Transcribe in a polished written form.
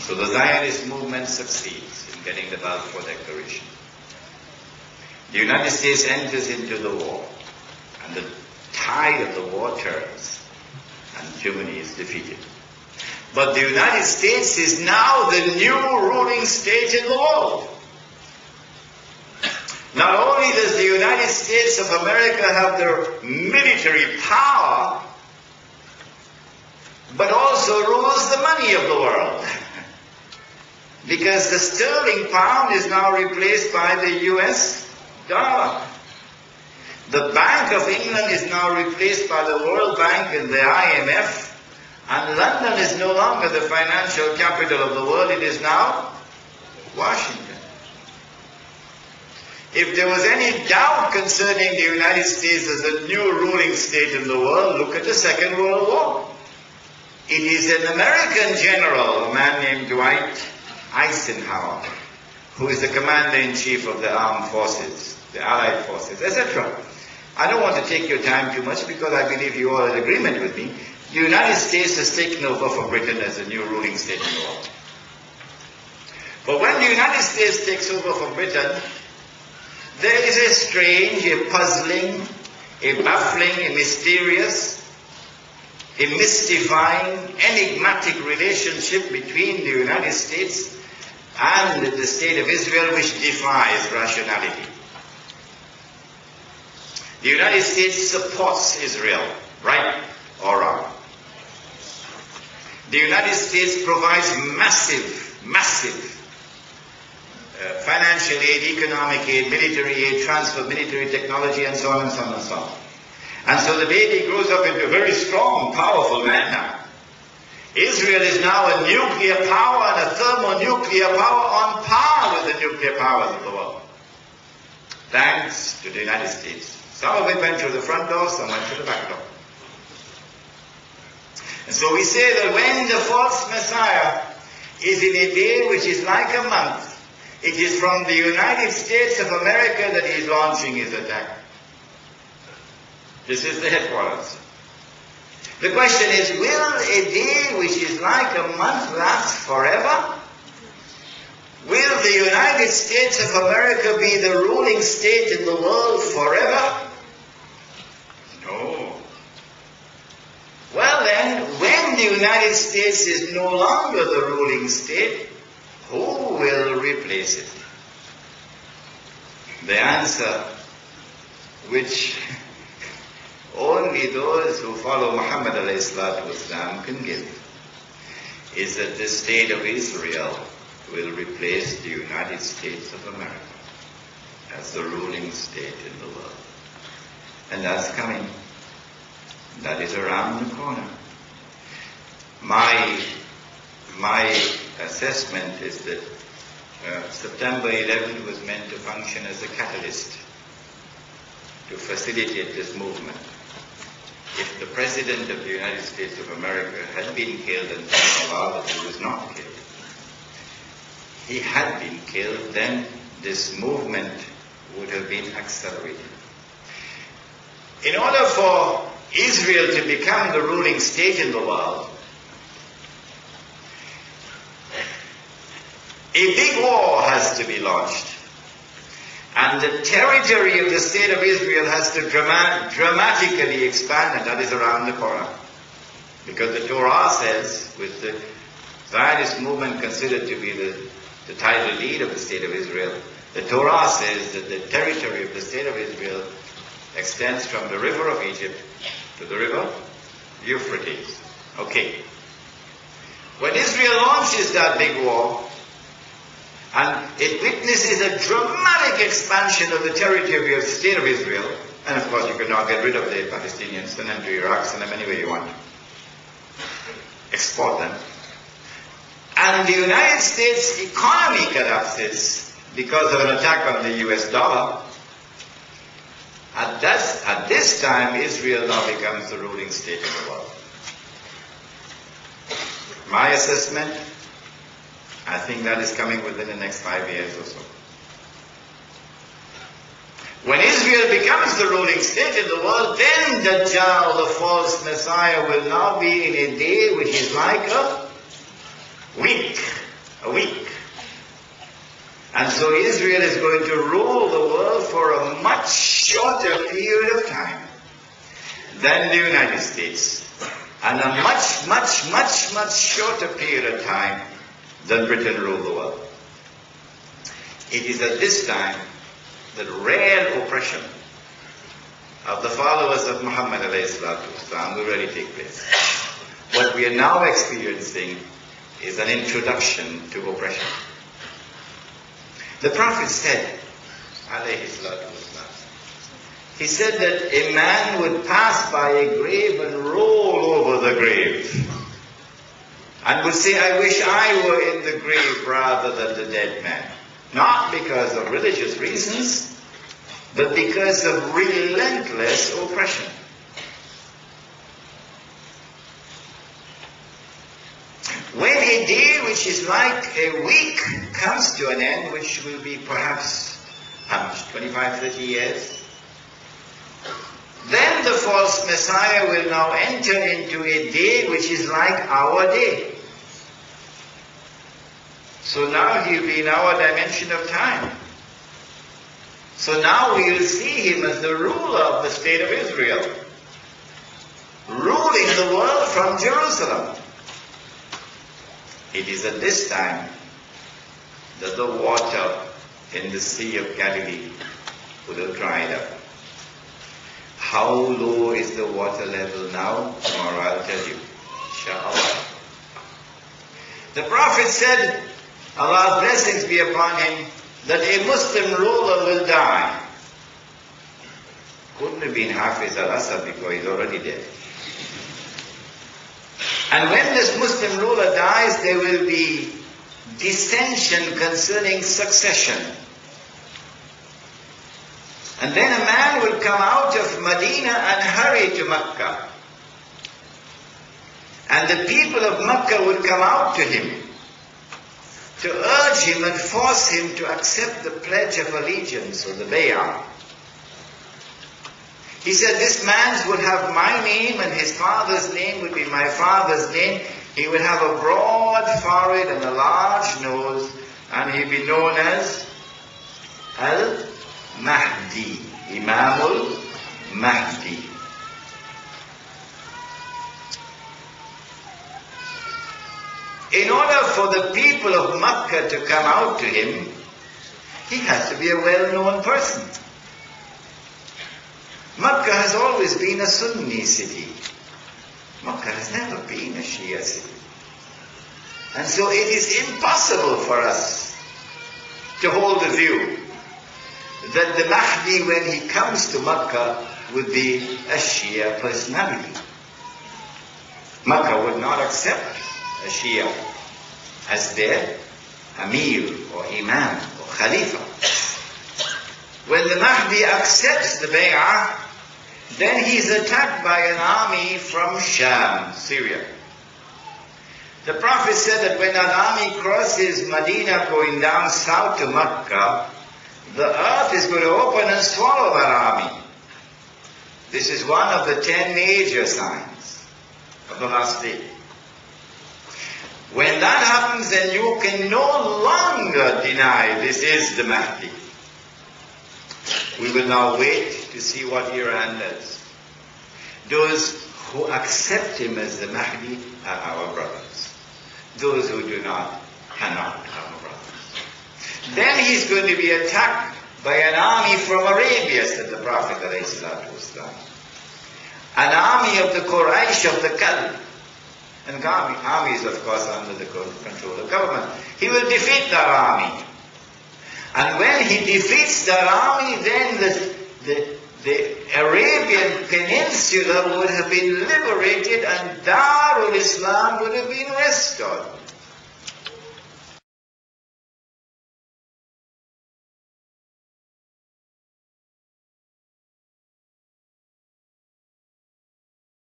So the Zionist movement succeeds in getting the Balfour Declaration. The United States enters into the war, and the tide of the war turns, and Germany is defeated. But the United States is now the new ruling state in the world. Not only does the United States of America have their military power, but also rules the money of the world. Because the sterling pound is now replaced by the US dollar. The Bank of England is now replaced by the World Bank and the IMF. And London is no longer the financial capital of the world, it is now Washington. If there was any doubt concerning the United States as a new ruling state in the world, look at the Second World War. It is an American general, a man named Dwight Eisenhower, who is the commander-in-chief of the armed forces, the Allied forces, etc. I don't want to take your time too much because I believe you are in agreement with me. The United States has taken over for Britain as a new ruling state in the world. But when the United States takes over for Britain, there is a strange, a puzzling, a baffling, a mysterious, a mystifying, enigmatic relationship between the United States and the State of Israel which defies rationality. The United States supports Israel, right or wrong. The United States provides massive financial aid, economic aid, military aid, transfer of military technology, and so on and so on and so on. And so the baby grows up into a very strong, powerful man now. Israel is now a nuclear power and a thermonuclear power on par with the nuclear powers of the world. Thanks to the United States. Some of it went through the front door, some went through the back door. And so we say that when the false Messiah is in a day which is like a month, it is from the United States of America that he is launching his attack. This is the headquarters. The question is, will a day which is like a month last forever? Will the United States of America be the ruling state in the world forever? No. Well then, when the United States is no longer the ruling state, who will replace it? The answer, which only those who follow Muhammad ﷺ can give, is that the state of Israel will replace the United States of America as the ruling state in the world. And that's coming. That is around the corner. My assessment is that September 11 was meant to function as a catalyst to facilitate this movement. If the President of the United States of America had been killed and Allah that he was not killed, he had been killed, then this movement would have been accelerated. In order for Israel to become the ruling state in the world, a big war has to be launched. And the territory of the state of Israel has to dramatically expand, and that is around the corner. Because the Torah says, with the Zionist movement considered to be the title lead of the state of Israel, the Torah says that the territory of the state of Israel extends from the river of Egypt to the river Euphrates. Okay. When Israel launches that big war, and it witnesses a dramatic expansion of the territory of the state of Israel, and of course you can now get rid of the Palestinians, send them to Iraq, send them any way you want. Export them. And the United States economy collapses because of an attack on the US dollar. At this time, Israel now becomes the ruling state of the world. My assessment, I think that is coming within the next 5 years or so. When Israel becomes the ruling state in the world, then Dajjal, the false Messiah, will now be in a day which is like a week a week. And so Israel is going to rule the world for a much shorter period of time than the United States. And a much, much, much, much shorter period of time than Britain ruled the world. It is at this time that real oppression of the followers of Muhammad ﷺ will really take place. What we are now experiencing is an introduction to oppression. The Prophet said, alayhi salatu wasalam, he said that a man would pass by a grave and roll over the grave and would say, I wish I were in the grave rather than the dead man. Not because of religious reasons, but because of relentless oppression. When a day which is like a week comes to an end, which will be perhaps, 25, 30 years, then the false Messiah will now enter into a day which is like our day. So now he will be in our dimension of time. So now we will see him as the ruler of the state of Israel, ruling the world from Jerusalem. It is at this time that the water in the Sea of Galilee would have dried up. How low is the water level now? Tomorrow I'll tell you. Inshallah. The Prophet said, Allah's blessings be upon him, that a Muslim ruler will die. Couldn't have been Hafiz al-Assad because he's already dead. And when this Muslim ruler dies, there will be dissension concerning succession. And then a man will come out of Medina and hurry to Mecca. And the people of Mecca will come out to him to urge him and force him to accept the pledge of allegiance or the bay'ah. He said, this man would have my name and his father's name would be my father's name. He would have a broad forehead and a large nose, and he'd be known as Al-Mahdi, Imamul Mahdi. In order for the people of Mecca to come out to him, he has to be a well-known person. Mecca has always been a Sunni city. Mecca has never been a Shia city. And so it is impossible for us to hold the view that the Mahdi, when he comes to Mecca, would be a Shia personality. Mecca would not accept a Shia as their Amir or Imam or Khalifa. When the Mahdi accepts the bay'ah, then he's attacked by an army from Sham, Syria. The Prophet said that when an army crosses Medina going down south to Mecca, the earth is going to open and swallow that army. This is one of the 10 major signs of the last day. When that happens, then you can no longer deny this is the Mahdi. We will now wait to see what Iran does. Those who accept him as the Mahdi are our brothers. Those who do not are not our brothers. Then he's going to be attacked by an army from Arabia, said the Prophet ﷺ. An army of the Quraysh of the Kalb. And army is, of course, under the control of government. He will defeat that army. And when he defeats that army, then the Arabian Peninsula would have been liberated and Darul Islam would have been restored.